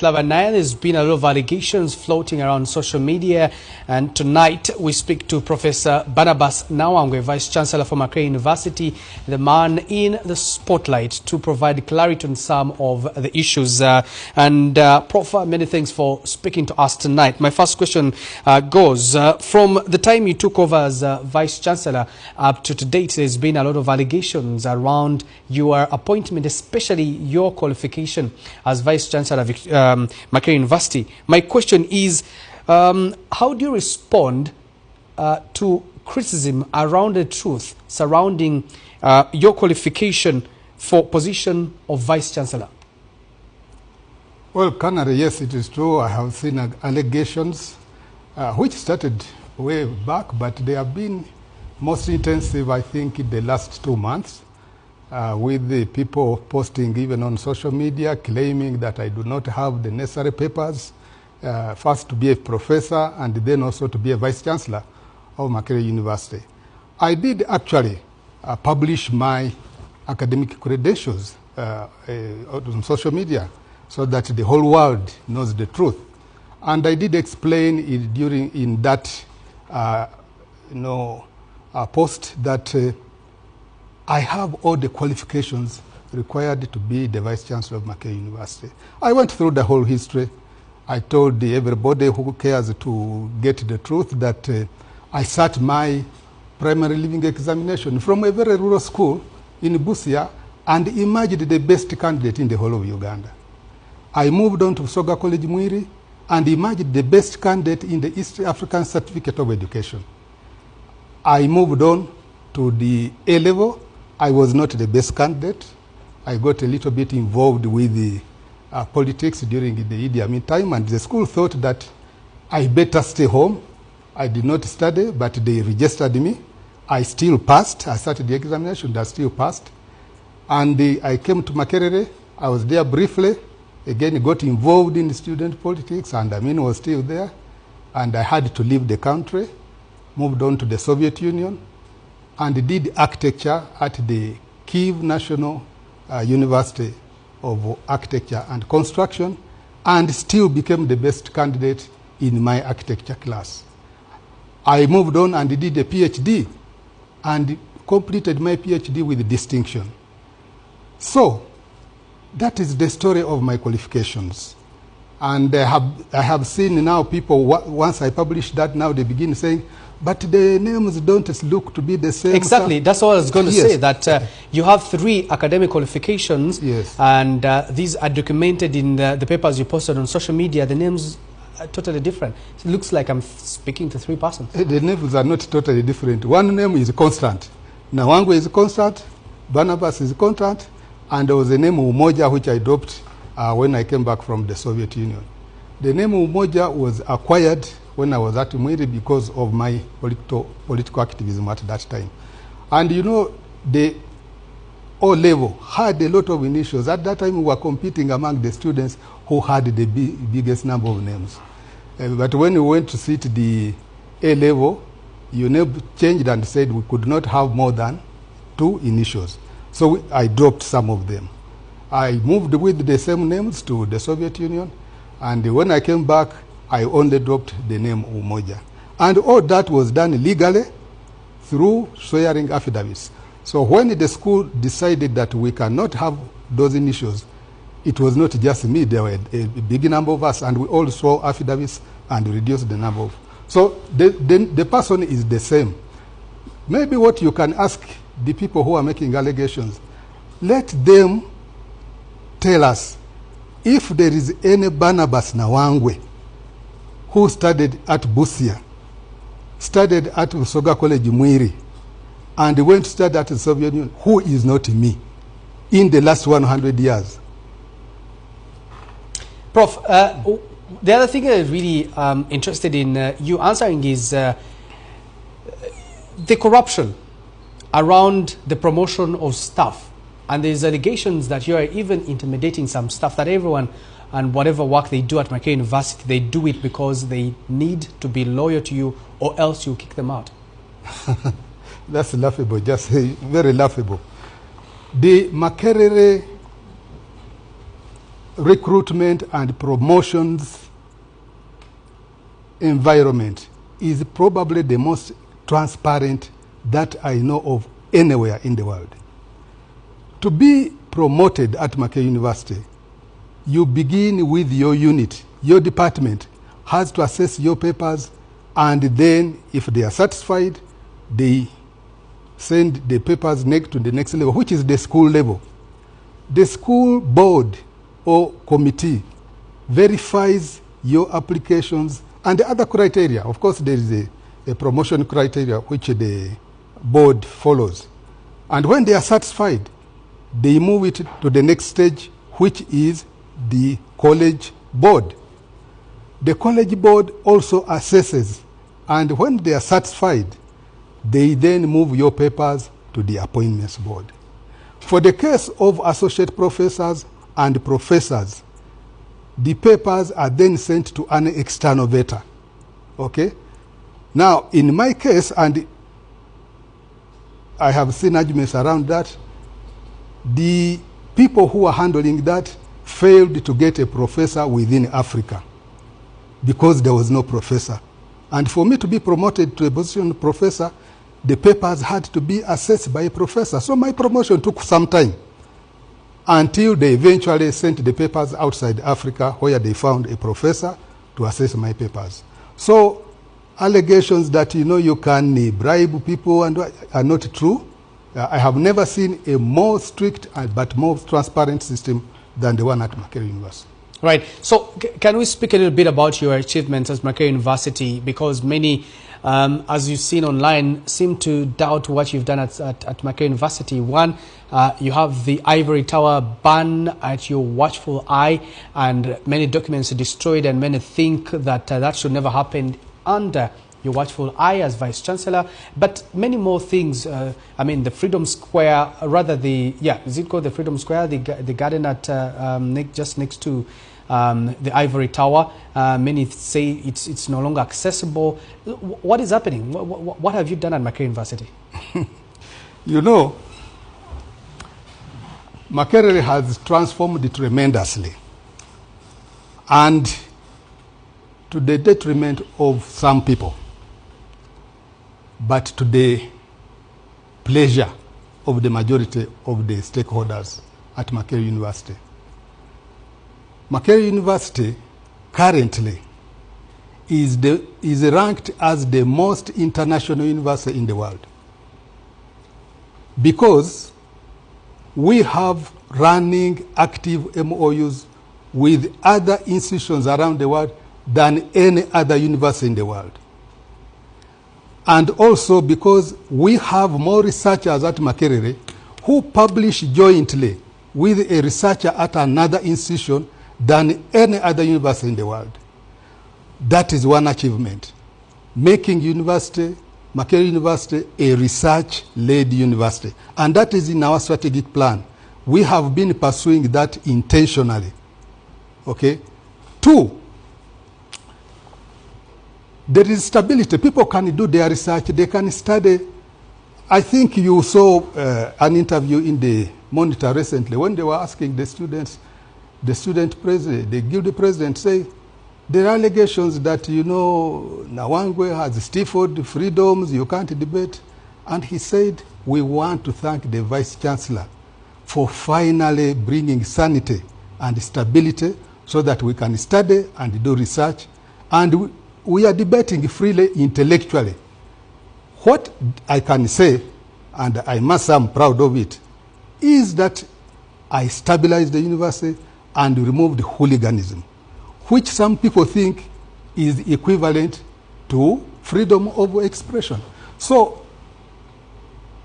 Nine, there's been a lot of allegations floating around social media, and tonight we speak to Professor Barnabas Nawangwe, Vice Chancellor for Makerere University, the man in the spotlight, to provide clarity on some of the issues. Prof, many thanks for speaking to us tonight. My first question goes, from the time you took over as Vice Chancellor up to date, there's been a lot of allegations around your appointment, especially your qualification as Vice Chancellor of Makerere University. My question is, how do you respond to criticism around the truth surrounding your qualification for position of Vice Chancellor? Well, Canary, yes, it is true. I have seen allegations which started way back, but they have been most intensive, I think, in the last 2 months. With the people posting even on social media, claiming that I do not have the necessary papers, first to be a professor and then also to be a vice chancellor of Makerere University. I did actually publish my academic credentials on social media so that the whole world knows the truth. And I did explain in that post that I have all the qualifications required to be the Vice Chancellor of Makerere University. I went through the whole history. I told everybody who cares to get the truth that I sat my primary leaving examination from a very rural school in Busia and emerged the best candidate in the whole of Uganda. I moved on to Soga College Mwiri and emerged the best candidate in the East African Certificate of Education. I moved on to the A-level. I was not the best candidate. I got a little bit involved with the politics during the Idi Amin time, and the school thought that I better stay home. I did not study, but they registered me. I still passed. I started the examination, I still passed. And I came to Makerere. I was there briefly. Again, got involved in student politics, and Amin was still there. And I had to leave the country, moved on to the Soviet Union, and did architecture at the Kyiv National University of Architecture and Construction, and still became the best candidate in my architecture class. I moved on and did a PhD and completed my PhD with distinction. So that is the story of my qualifications. And I have seen now people, once I published that, now they begin saying, but the names don't look to be the same. Exactly. That's what I was going to say, that you have 3 academic qualifications, and these are documented in the papers you posted on social media. The names are totally different. It looks like I'm speaking to 3 persons. The names are not totally different. One name is constant. Nawangwe is constant, Barnabas is constant, and there was a name Umoja which I dropped when I came back from the Soviet Union. The name Umoja was acquired when I was at Mwiri because of my political activism at that time. And you know, the O-level had a lot of initials. At that time, we were competing among the students who had the biggest number of names. But when we went to sit the A-level, UNEB changed and said we could not have more than 2 initials. So I dropped some of them. I moved with the same names to the Soviet Union, and when I came back, I only dropped the name Umoja. And all that was done legally through swearing affidavits. So when the school decided that we cannot have those initials, it was not just me, there were a big number of us, and we all swore affidavits and reduced the number of. So the person is the same. Maybe what you can ask the people who are making allegations, let them tell us if there is any Barnabas Nawangwe who studied at Busia, studied at Soga College Mwiri, and went to study at the Soviet Union, who is not me, in the last 100 years. Prof, the other thing I'm really interested in you answering is the corruption around the promotion of staff. And there's allegations that you are even intimidating some staff, that everyone and whatever work they do at Makerere University, they do it because they need to be loyal to you, or else you kick them out. That's laughable, just very laughable. The Makerere recruitment and promotions environment is probably the most transparent that I know of anywhere in the world. To be promoted at Mackay University, you begin with your unit. Your department has to assess your papers, and then if they are satisfied, they send the papers next to the next level, which is the school level. The school board or committee verifies your applications and the other criteria. Of course, there is a promotion criteria which the board follows. And when they are satisfied, they move it to the next stage, which is the college board. The college board also assesses, and when they are satisfied, they then move your papers to the appointments board. For the case of associate professors and professors, the papers are then sent to an external vetter. Okay? Now, in my case, and I have seen arguments around that, the people who are handling that failed to get a professor within Africa because there was no professor. And for me to be promoted to a position of professor, the papers had to be assessed by a professor. So my promotion took some time until they eventually sent the papers outside Africa, where they found a professor to assess my papers. So allegations that you can bribe people and are not true. I have never seen a more strict but more transparent system than the one at Makerere University. Right. So can we speak a little bit about your achievements at Makerere University? Because many, as you've seen online, seem to doubt what you've done at Makerere University. One, you have the ivory tower ban at your watchful eye, and many documents are destroyed, and many think that that should never happen under your watchful eye as Vice Chancellor. But many more things, I mean, the Freedom Square, rather is it called the Freedom Square, the garden at just next to the ivory tower. Many say it's no longer accessible. What is happening? What have you done at Makerere University? Makerere has transformed tremendously, and to the detriment of some people, but to the pleasure of the majority of the stakeholders at Makerere University. Makerere University currently is ranked as the most international university in the world, because we have running active MOUs with other institutions around the world than any other university in the world. And also because we have more researchers at Makerere who publish jointly with a researcher at another institution than any other university in the world. That is one achievement, making Makerere University a research-led university. And that is in our strategic plan. We have been pursuing that intentionally. Okay? 2, there is stability. People can do their research, they can study. I think you saw an interview in the Monitor recently when they were asking the students, the student president, the guilty president, say, there are allegations that, Nawangwe has stifled freedoms, you can't debate. And he said, we want to thank the Vice Chancellor for finally bringing sanity and stability so that we can study and do research. And we are debating freely intellectually. What I can say, and I must say I'm proud of it, is that I stabilized the university and removed hooliganism, which some people think is equivalent to freedom of expression. So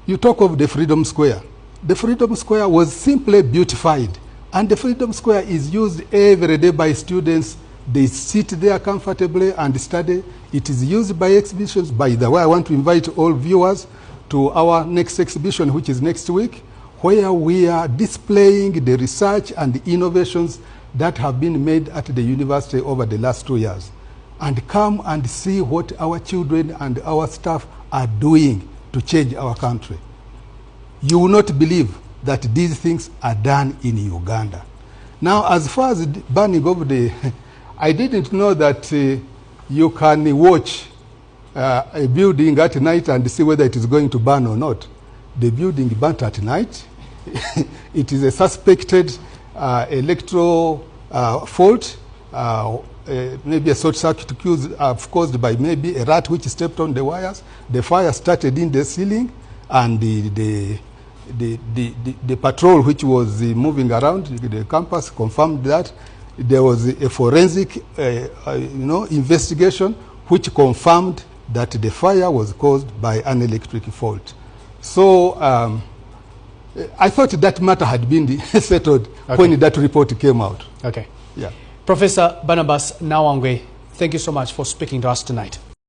you talk of the Freedom Square. The Freedom Square was simply beautified, and the Freedom Square is used every day by students. They sit there comfortably and study. It is used by exhibitions. By the way, I want to invite all viewers to our next exhibition, which is next week, where we are displaying the research and the innovations that have been made at the university over the last 2 years. And come and see what our children and our staff are doing to change our country. You will not believe that these things are done in Uganda. Now, as far as the burning of the, I didn't know that you can watch a building at night and see whether it is going to burn or not. The building burnt at night. It is a suspected electro fault, maybe a short circuit caused by maybe a rat which stepped on the wires. The fire started in the ceiling, and the patrol which was moving around the campus confirmed that. There was a forensic investigation which confirmed that the fire was caused by an electric fault. So I thought that matter had been settled when that report came out. Okay. Yeah. Professor Barnabas Nawangwe, thank you so much for speaking to us tonight.